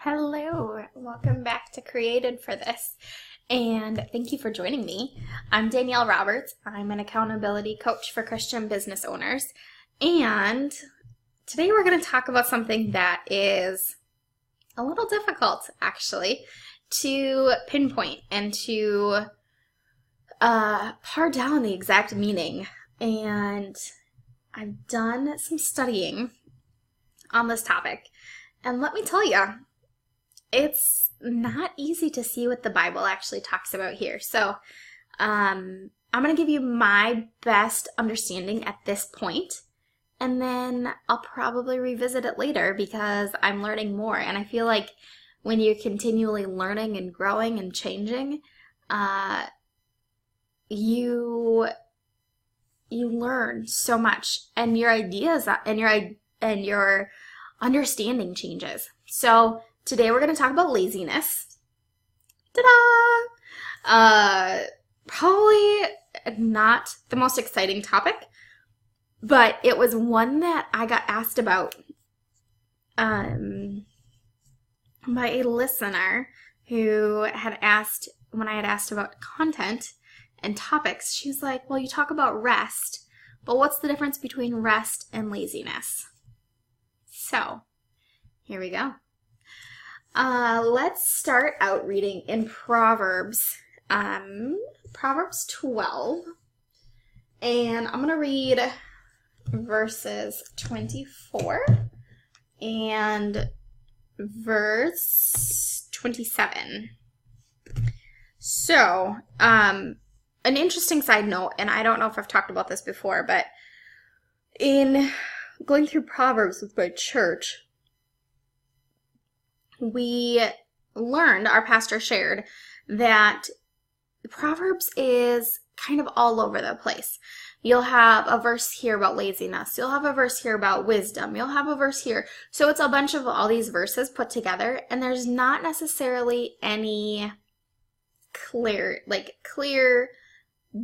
Hello, welcome back to Created for This, and thank you for joining me. I'm Danielle Roberts. I'm an accountability coach for Christian business owners, and today we're going to talk about something that is a little difficult, actually, to pinpoint and to par down the exact meaning. And I've done some studying on this topic, and let me tell you, it's not easy to see what the Bible actually talks about here. So I'm going to give you my best understanding at this point, and then I'll probably revisit it later because I'm learning more. And I feel like when you're continually learning and growing and changing, you learn so much, and your ideas and your understanding changes. So today we're going to talk about laziness. Ta-da! Probably not the most exciting topic, but it was one that I got asked about by a listener who had asked, when I had asked about content and topics, she was like, well, you talk about rest, but what's the difference between rest and laziness? So, here we go. Let's start out reading in Proverbs 12, and I'm going to read verses 24 and verse 27. So, an interesting side note, and I don't know if I've talked about this before, but in going through Proverbs with my church, we learned, our pastor shared, that Proverbs is kind of all over the place. You'll have a verse here about laziness. You'll have a verse here about wisdom. You'll have a verse here. So it's a bunch of all these verses put together, and there's not necessarily any clear,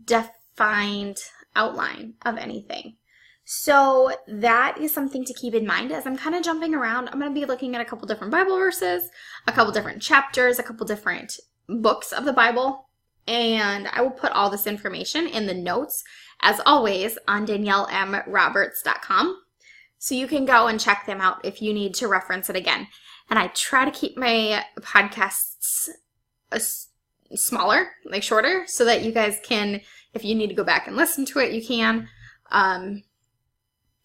defined outline of anything. So that is something to keep in mind as I'm kind of jumping around. I'm going to be looking at a couple different Bible verses, a couple different chapters, a couple different books of the Bible, and I will put all this information in the notes, as always, on daniellemroberts.com, so you can go and check them out if you need to reference it again. And I try to keep my podcasts smaller, shorter, so that you guys can, if you need to go back and listen to it, you can.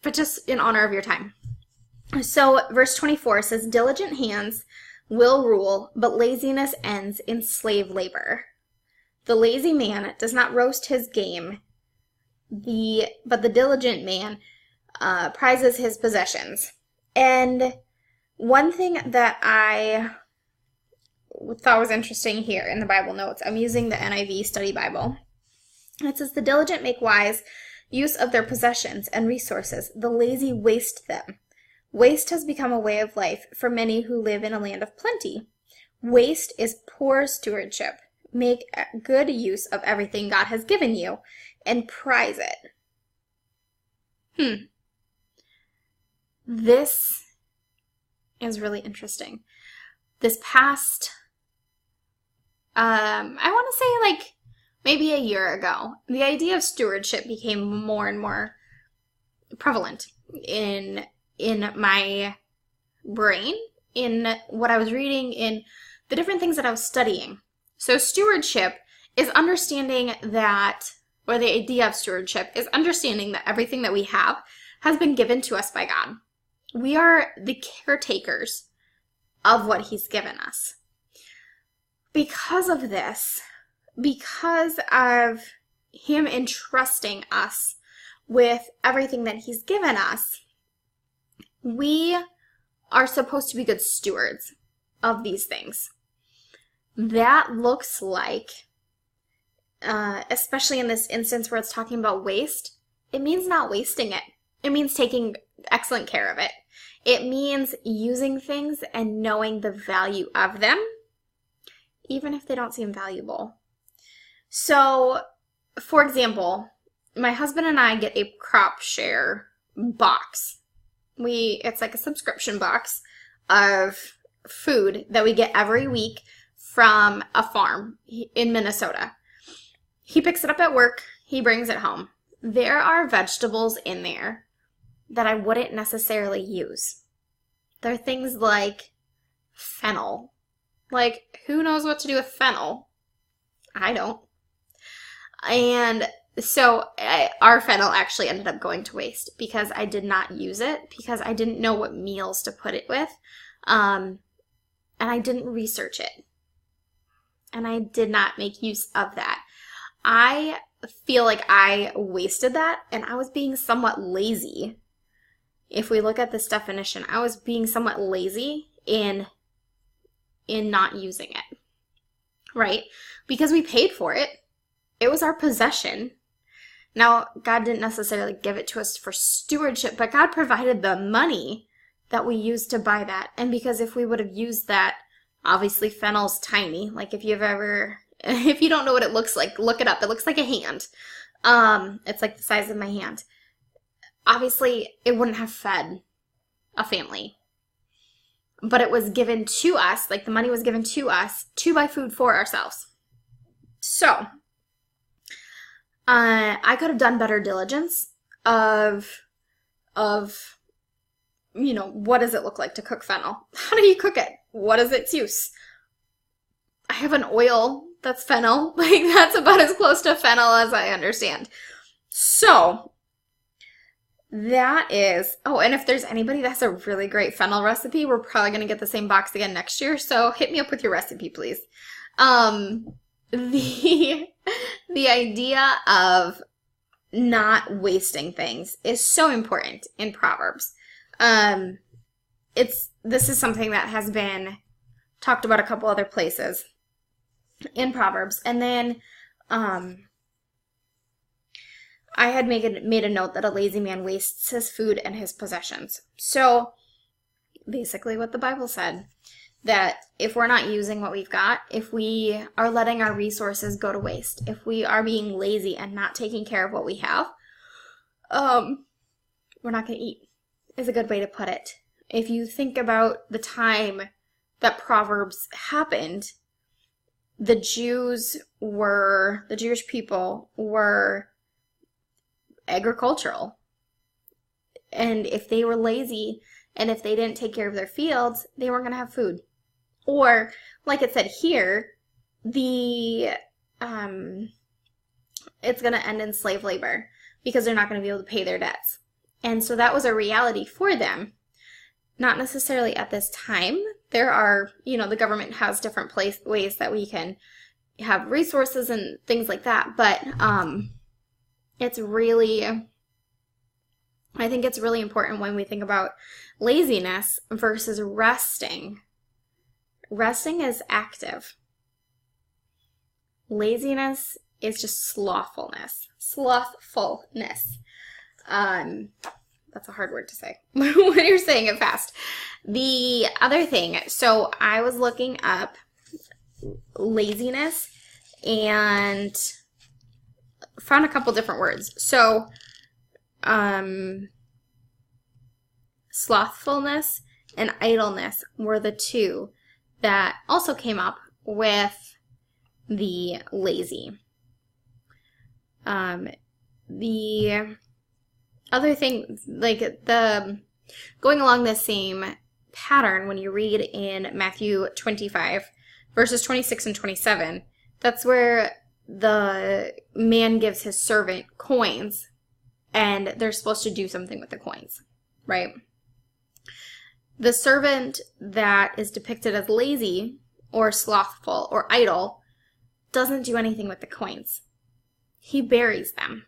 But just in honor of your time. So verse 24 says, diligent hands will rule, but laziness ends in slave labor. The lazy man does not roast his game, but the diligent man prizes his possessions. And one thing that I thought was interesting here in the Bible notes, I'm using the NIV Study Bible. It says, the diligent make wise use of their possessions and resources. The lazy waste them. Waste has become a way of life for many who live in a land of plenty. Waste is poor stewardship. Make good use of everything God has given you and prize it. This is really interesting. This past, I want to say maybe a year ago, the idea of stewardship became more and more prevalent in my brain, in what I was reading, in the different things that I was studying. So stewardship is understanding that, or the idea of stewardship is understanding that everything that we have has been given to us by God. We are the caretakers of what He's given us. Because of this, because of Him entrusting us with everything that He's given us, we are supposed to be good stewards of these things. That looks like, especially in this instance where it's talking about waste, it means not wasting it. It means taking excellent care of it. It means using things and knowing the value of them, even if they don't seem valuable. So, for example, my husband and I get a crop share box. It's like a subscription box of food that we get every week from a farm in Minnesota. He picks it up at work. He brings it home. There are vegetables in there that I wouldn't necessarily use. There are things like fennel. Like, who knows what to do with fennel? I don't. And so our fennel actually ended up going to waste because I did not use it, because I didn't know what meals to put it with. And I didn't research it. And I did not make use of that. I feel like I wasted that, and I was being somewhat lazy. If we look at this definition, I was being somewhat lazy in not using it, right? Because we paid for it. It was our possession. Now, God didn't necessarily give it to us for stewardship, but God provided the money that we used to buy that. And because if we would have used that, obviously fennel's tiny. Like if you don't know what it looks like, look it up. It looks like a hand. It's like the size of my hand. Obviously, it wouldn't have fed a family. But it was given to us, like the money was given to us to buy food for ourselves. So, I could have done better diligence of, what does it look like to cook fennel? How do you cook it? What is its use? I have an oil that's fennel. Like, that's about as close to fennel as I understand. So, that is, and if there's anybody that has a really great fennel recipe, we're probably going to get the same box again next year. So, hit me up with your recipe, please. The idea of not wasting things is so important in Proverbs. This is something that has been talked about a couple other places in Proverbs. And then I had made a note that a lazy man wastes his food and his possessions. So basically what the Bible said, that if we're not using what we've got, if we are letting our resources go to waste, if we are being lazy and not taking care of what we have, we're not going to eat, is a good way to put it. If you think about the time that Proverbs happened, the Jewish people were agricultural. And if they were lazy and if they didn't take care of their fields, they weren't going to have food. Or, like it said here, it's going to end in slave labor because they're not going to be able to pay their debts. And so that was a reality for them. Not necessarily at this time. There are, the government has different ways that we can have resources and things like that. But I think it's really important when we think about laziness versus resting. Resting is active. Laziness is just slothfulness. That's a hard word to say when you're saying it fast. The other thing, so I was looking up laziness and found a couple different words. So, slothfulness and idleness were the two that also came up with the lazy. The other thing, going along the same pattern, when you read in Matthew 25, verses 26 and 27, that's where the man gives his servant coins, and they're supposed to do something with the coins, right? The servant that is depicted as lazy or slothful or idle doesn't do anything with the coins. He buries them.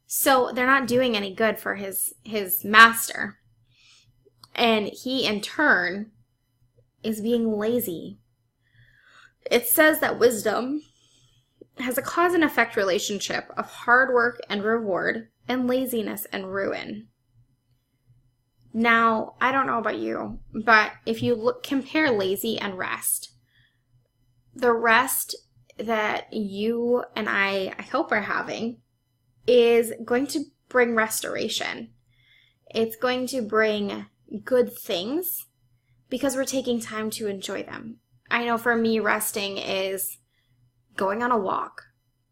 So they're not doing any good for his master. And he, in turn, is being lazy. It says that wisdom has a cause and effect relationship of hard work and reward and laziness and ruin. Now, I don't know about you, but if you compare lazy and rest, the rest that you and I hope are having is going to bring restoration. It's going to bring good things because we're taking time to enjoy them. I know for me, resting is going on a walk.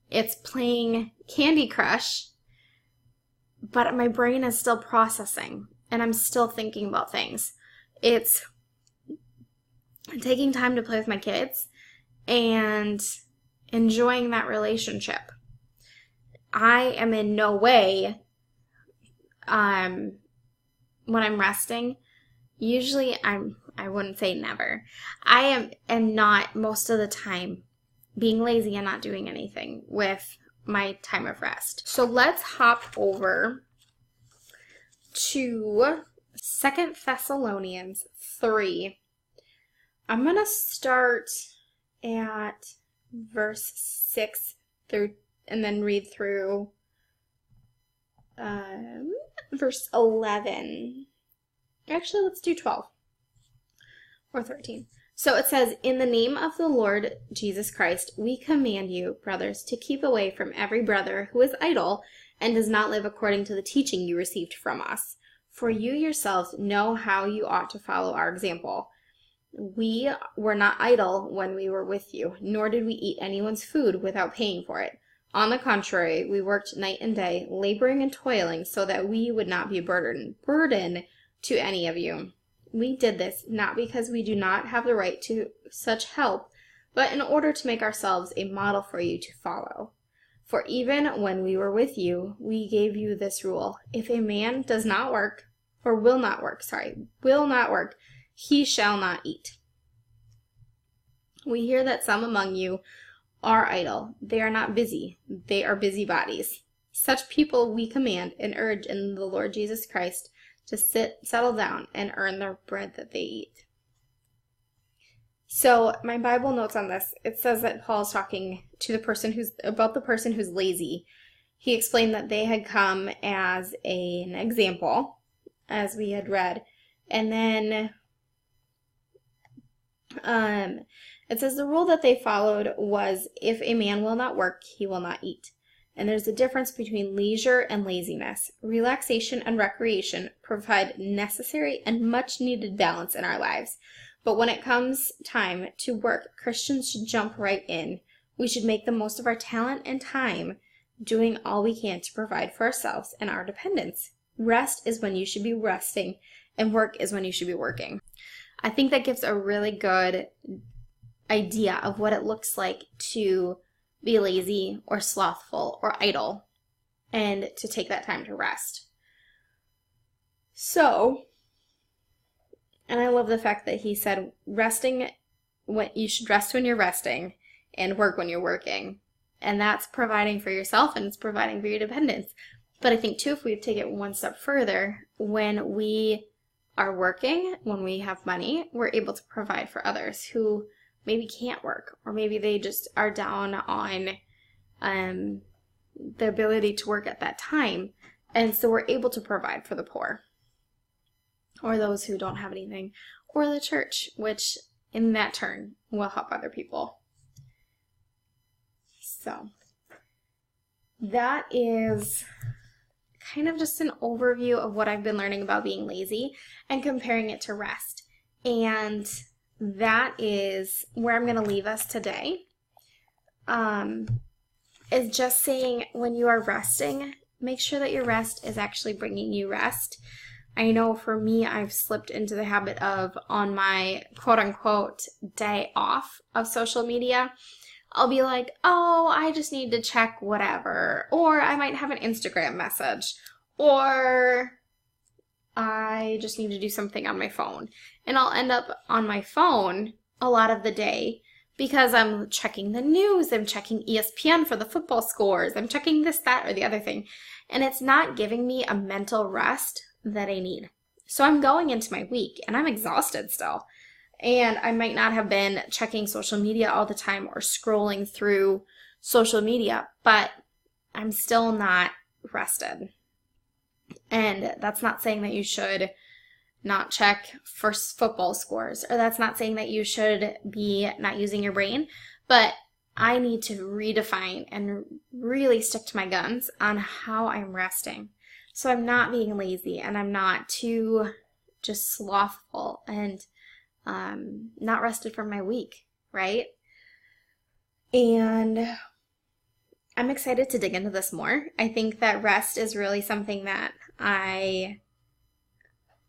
It's playing Candy Crush, but my brain is still processing and I'm still thinking about things. It's taking time to play with my kids and enjoying that relationship. I am in no way, when I'm resting, usually I wouldn't say never. I am not most of the time being lazy and not doing anything with my time of rest. So let's hop over to 2 Thessalonians 3. I'm going to start at verse 6 through, and then read through verse 11. Actually, let's do 12 or 13. So it says, "In the name of the Lord Jesus Christ, we command you, brothers, to keep away from every brother who is idle and does not live according to the teaching you received from us. For you yourselves know how you ought to follow our example. We were not idle when we were with you, nor did we eat anyone's food without paying for it. On the contrary, we worked night and day, laboring and toiling, so that we would not be a burden to any of you. We did this not because we do not have the right to such help, but in order to make ourselves a model for you to follow. For even when we were with you, we gave you this rule: if a man does not work, or will not work, he shall not eat. We hear that some among you are idle. They are not busy. They are busybodies. Such people we command and urge in the Lord Jesus Christ to settle down and earn the bread that they eat." So my Bible notes on this, it says that Paul is talking to the person who's lazy. He explained that they had come as an example, as we had read. And then it says the rule that they followed was, if a man will not work, he will not eat. And there's a difference between leisure and laziness. Relaxation and recreation provide necessary and much needed balance in our lives. But when it comes time to work, Christians should jump right in. We should make the most of our talent and time, doing all we can to provide for ourselves and our dependents. Rest is when you should be resting, and work is when you should be working. I think that gives a really good idea of what it looks like to be lazy or slothful or idle, and to take that time to rest. So, and I love the fact that he said you should rest when you're resting and work when you're working. And that's providing for yourself and it's providing for your dependents. But I think too, if we take it one step further, when we are working, when we have money, we're able to provide for others who maybe can't work, or maybe they just are down on the ability to work at that time. And so we're able to provide for the poor, or those who don't have anything, or the church, which in that turn will help other people. So that is kind of just an overview of what I've been learning about being lazy and comparing it to rest. And that is where I'm going to leave us today. Is just saying, when you are resting, make sure that your rest is actually bringing you rest. I know for me, I've slipped into the habit of, on my quote-unquote day off of social media, I'll be like, oh, I just need to check whatever. Or I might have an Instagram message. Or I just need to do something on my phone. And I'll end up on my phone a lot of the day because I'm checking the news, I'm checking ESPN for the football scores, I'm checking this, that, or the other thing. And it's not giving me a mental rest that I need. So I'm going into my week and I'm exhausted still. And I might not have been checking social media all the time or scrolling through social media, but I'm still not rested. And that's not saying that you should not check for football scores, or that's not saying that you should be not using your brain, but I need to redefine and really stick to my guns on how I'm resting. So I'm not being lazy and I'm not too just slothful and not rested from my week, right? And I'm excited to dig into this more. I think that rest is really something that I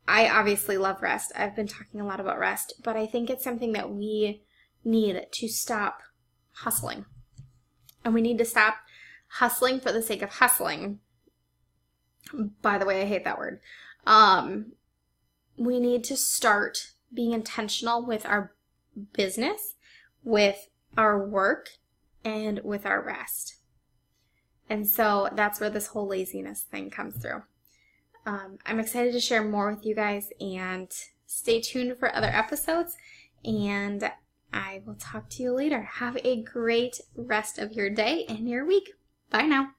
obviously love rest. I've been talking a lot about rest, but I think it's something that we need to stop hustling. And we need to stop hustling for the sake of hustling. By the way, I hate that word. We need to start being intentional with our business, with our work, and with our rest. And so that's where this whole laziness thing comes through. I'm excited to share more with you guys, and stay tuned for other episodes, and I will talk to you later. Have a great rest of your day and your week. Bye now.